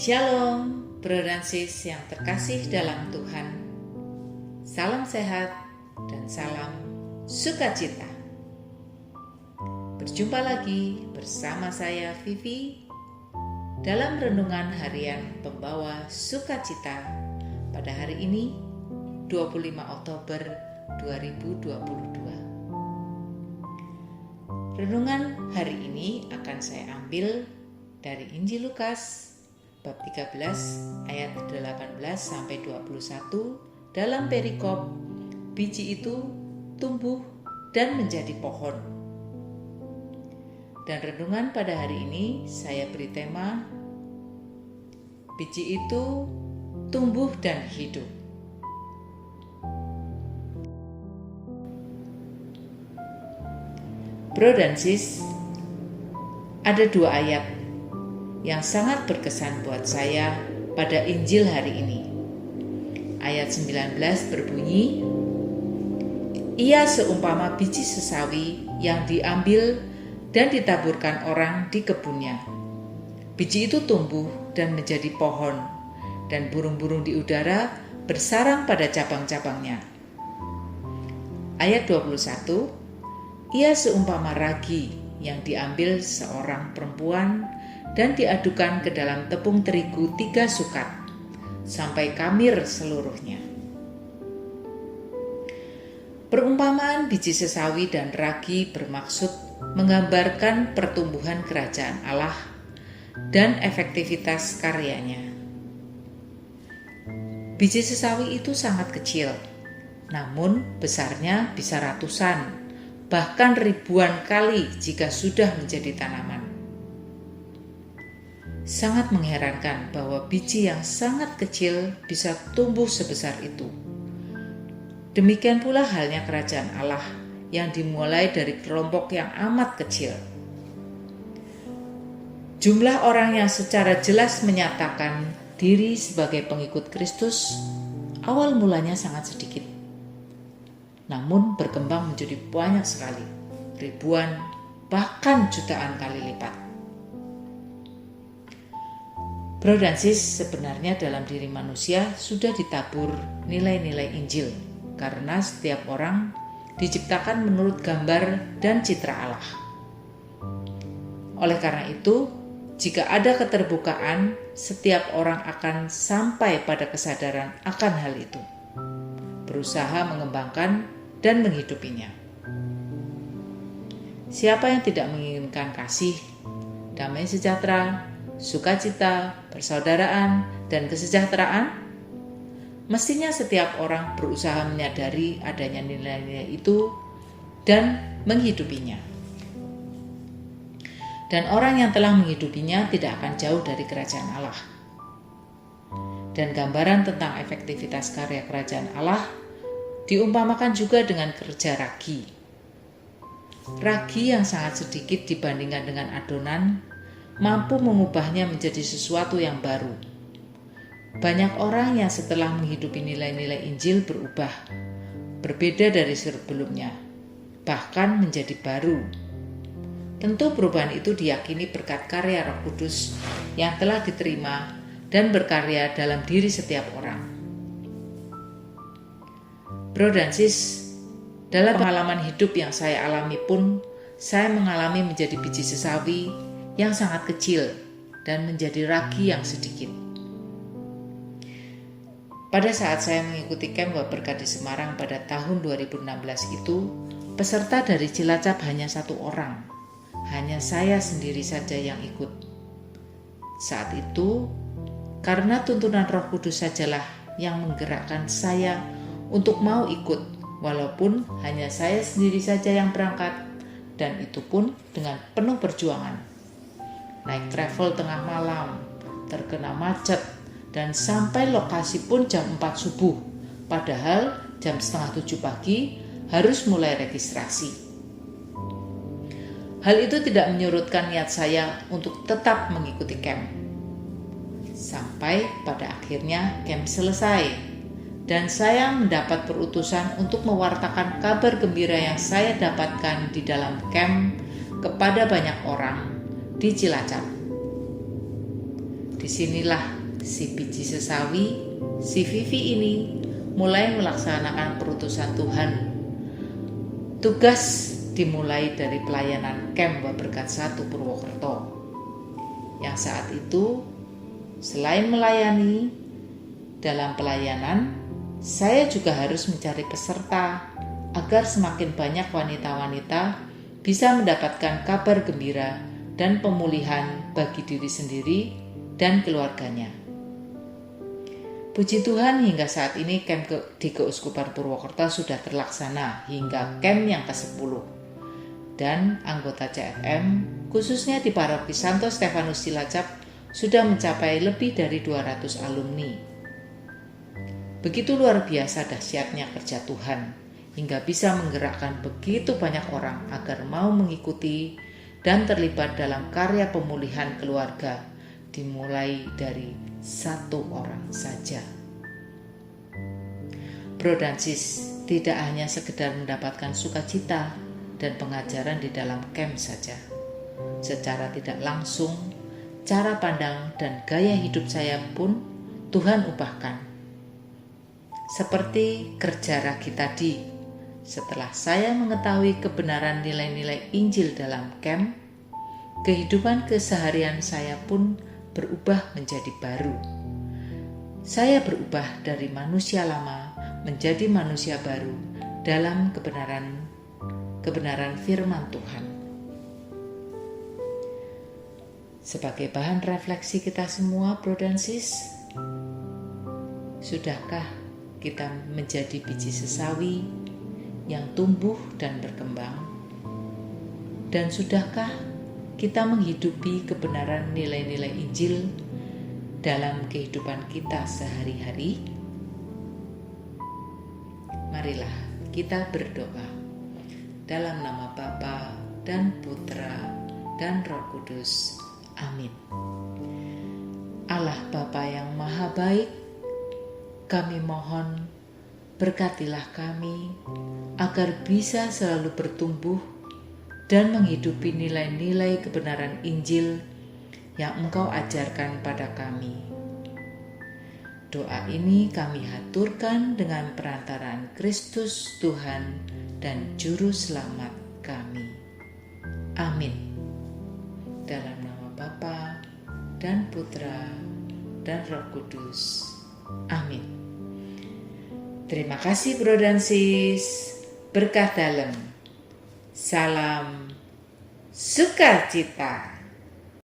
Shalom, bro dan sis yang terkasih dalam Tuhan. Salam sehat dan salam sukacita. Berjumpa lagi bersama saya Vivi dalam renungan harian pembawa sukacita pada hari ini 25 Oktober 2022. Renungan hari ini akan saya ambil dari Injil Lukas bab 13 ayat 18 sampai 21 dalam perikop biji itu tumbuh dan menjadi pohon. Dan renungan pada hari ini saya beri tema biji itu tumbuh dan hidup. Bro dan sis, ada dua ayat yang sangat berkesan buat saya pada Injil hari ini. Ayat 19 berbunyi, "Ia seumpama biji sesawi yang diambil dan ditaburkan orang di kebunnya. Biji itu tumbuh dan menjadi pohon, dan burung-burung di udara bersarang pada cabang-cabangnya." Ayat 21, "Ia seumpama ragi yang diambil seorang perempuan dan diadukan ke dalam tepung terigu 3 sukat, sampai kamir seluruhnya." Perumpamaan biji sesawi dan ragi bermaksud menggambarkan pertumbuhan kerajaan Allah dan efektivitas karyanya. Biji sesawi itu sangat kecil, namun besarnya bisa ratusan, bahkan ribuan kali jika sudah menjadi tanaman. Sangat mengherankan bahwa biji yang sangat kecil bisa tumbuh sebesar itu. Demikian pula halnya kerajaan Allah yang dimulai dari kelompok yang amat kecil. Jumlah orang yang secara jelas menyatakan diri sebagai pengikut Kristus awal mulanya sangat sedikit, namun berkembang menjadi banyak sekali, ribuan bahkan jutaan kali lipat. Bro dan sis, sebenarnya dalam diri manusia sudah ditabur nilai-nilai Injil, karena setiap orang diciptakan menurut gambar dan citra Allah. Oleh karena itu, jika ada keterbukaan, setiap orang akan sampai pada kesadaran akan hal itu, berusaha mengembangkan dan menghidupinya. Siapa yang tidak menginginkan kasih, damai sejahtera, sukacita, persaudaraan, dan kesejahteraan? Mestinya setiap orang berusaha menyadari adanya nilai-nilai itu dan menghidupinya. Dan orang yang telah menghidupinya tidak akan jauh dari kerajaan Allah. Dan gambaran tentang efektivitas karya kerajaan Allah diumpamakan juga dengan kerja ragi. Ragi yang sangat sedikit dibandingkan dengan adonan mampu mengubahnya menjadi sesuatu yang baru. Banyak orang yang setelah menghidupi nilai-nilai Injil berubah, berbeda dari sebelumnya, bahkan menjadi baru. Tentu perubahan itu diyakini berkat karya Roh Kudus yang telah diterima dan berkarya dalam diri setiap orang. Bro dan sis, dalam pengalaman hidup yang saya alami pun, saya mengalami menjadi biji sesawi yang sangat kecil dan menjadi ragi yang sedikit. Pada saat saya mengikuti camp Buah Berkat di Semarang pada tahun 2016 itu, peserta dari Cilacap hanya 1 orang. Hanya saya sendiri saja yang ikut. Saat itu, karena tuntunan Roh Kudus sajalah yang menggerakkan saya untuk mau ikut, walaupun hanya saya sendiri saja yang berangkat, dan itu pun dengan penuh perjuangan. Naik travel tengah malam, terkena macet, dan sampai lokasi pun jam 4 subuh, padahal jam 6:30 pagi harus mulai registrasi. Hal itu tidak menyurutkan niat saya untuk tetap mengikuti camp. Sampai pada akhirnya camp selesai, dan saya mendapat perutusan untuk mewartakan kabar gembira yang saya dapatkan di dalam camp kepada banyak orang di Cilacap. Disinilah si biji sesawi, si Vivi ini mulai melaksanakan perutusan Tuhan. Tugas dimulai dari pelayanan Camp Buah Berkat 1 Purwokerto. Yang saat itu, selain melayani, dalam pelayanan, saya juga harus mencari peserta agar semakin banyak wanita-wanita bisa mendapatkan kabar gembira dan pemulihan bagi diri sendiri dan keluarganya. Puji Tuhan, hingga saat ini camp di Keuskupan Purwokerto sudah terlaksana hingga camp yang ke-10. Dan anggota CFM, khususnya di Paroki Santo Stefanus Cilacap, sudah mencapai lebih dari 200 alumni. Begitu luar biasa dahsyatnya kerja Tuhan, hingga bisa menggerakkan begitu banyak orang agar mau mengikuti dan terlibat dalam karya pemulihan keluarga, dimulai dari 1 orang saja. Bro dan sis, tidak hanya sekedar mendapatkan sukacita dan pengajaran di dalam camp saja. Secara tidak langsung, cara pandang dan gaya hidup saya pun Tuhan ubahkan. Seperti kerja Ragi tadi, setelah saya mengetahui kebenaran nilai-nilai Injil dalam camp, kehidupan keseharian saya pun berubah menjadi baru. Saya berubah dari manusia lama menjadi manusia baru dalam kebenaran firman Tuhan. Sebagai bahan refleksi kita semua, bro dan sis, sudahkah kita menjadi biji sesawi yang tumbuh dan berkembang? Dan sudahkah kita menghidupi kebenaran nilai-nilai Injil dalam kehidupan kita sehari-hari? Marilah kita berdoa. Dalam nama Bapa dan Putra dan Roh Kudus. Amin. Allah Bapa yang Maha Baik, kami mohon berkatilah kami agar bisa selalu bertumbuh dan menghidupi nilai-nilai kebenaran Injil yang Engkau ajarkan pada kami. Doa ini kami haturkan dengan perantaraan Kristus Tuhan dan Juru Selamat kami. Amin. Dalam nama Bapa dan Putra dan Roh Kudus. Amin. Terima kasih bro dan sis. Berkah dalam. Salam sukacita.